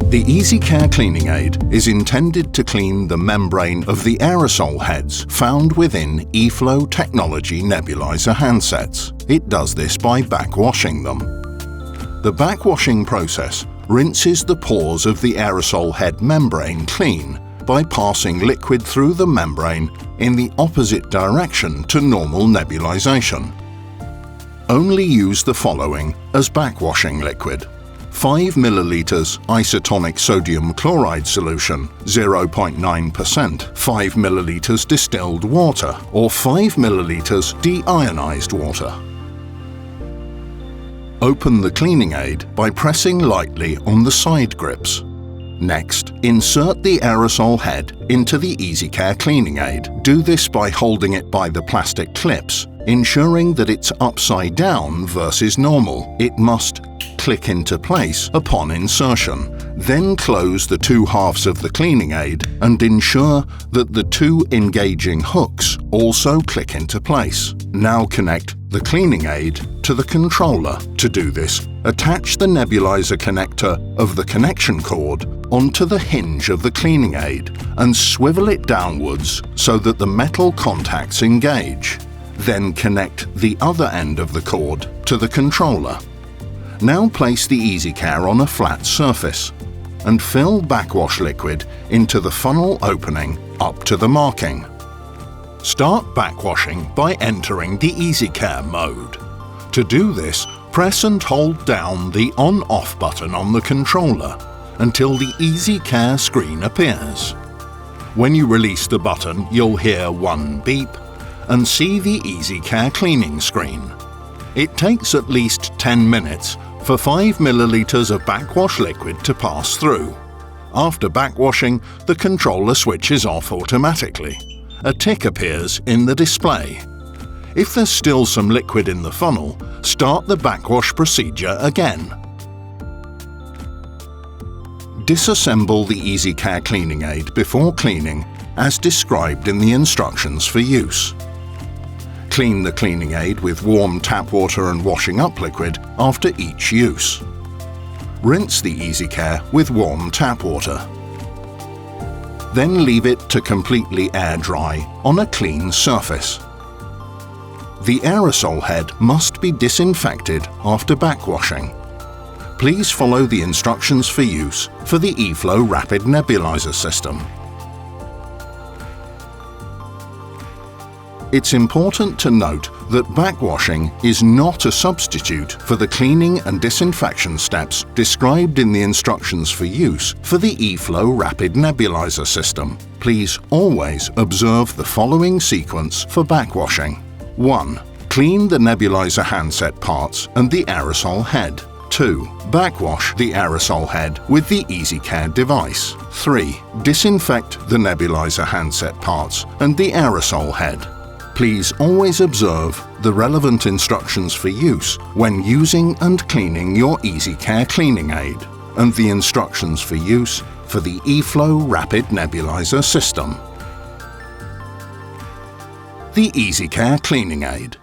The easycare cleaning aid is intended to clean the membrane of the aerosol heads found within eFlow technology nebulizer handsets. It does this by backwashing them. The backwashing process rinses the pores of the aerosol head membrane clean by passing liquid through the membrane in the opposite direction to normal nebulization. Only use the following as backwashing liquid: 5 ml isotonic sodium chloride solution, 0.9%, 5 ml distilled water, or 5 ml deionized water. Open the cleaning aid by pressing lightly on the side grips. Next, insert the aerosol head into the easycare cleaning aid. Do this by holding it by the plastic clips, ensuring that it's upside down versus normal. It must click into place upon insertion. Then close the two halves of the cleaning aid and ensure that the two engaging hooks also click into place. Now connect the cleaning aid to the controller. To do this, attach the nebulizer connector of the connection cord onto the hinge of the cleaning aid and swivel it downwards so that the metal contacts engage. Then connect the other end of the cord to the controller. Now place the easycare on a flat surface and fill backwash liquid into the funnel opening up to the marking. Start backwashing by entering the easycare mode. To do this, press and hold down the on-off button on the controller until the easycare screen appears. When you release the button, you'll hear one beep and see the easycare cleaning screen. It takes at least 10 minutes for 5 ml of backwash liquid to pass through. After backwashing, the controller switches off automatically. A tick appears in the display. If there's still some liquid in the funnel, start the backwash procedure again. Disassemble the easycare cleaning aid before cleaning, as described in the instructions for use. Clean the cleaning aid with warm tap water and washing up liquid after each use. Rinse the easycare with warm tap water. Then leave it to completely air dry on a clean surface. The aerosol head must be disinfected after backwashing. Please follow the instructions for use for the eFlow Rapid Nebulizer system. It's important to note that backwashing is not a substitute for the cleaning and disinfection steps described in the instructions for use for the eFlow Rapid Nebulizer system. Please always observe the following sequence for backwashing. 1. Clean the nebulizer handset parts and the aerosol head. 2. Backwash the aerosol head with the easycare device. 3. Disinfect the nebulizer handset parts and the aerosol head. Please always observe the relevant instructions for use when using and cleaning your easycare cleaning aid and the instructions for use for the eFlow Rapid Nebulizer system. The easycare cleaning aid.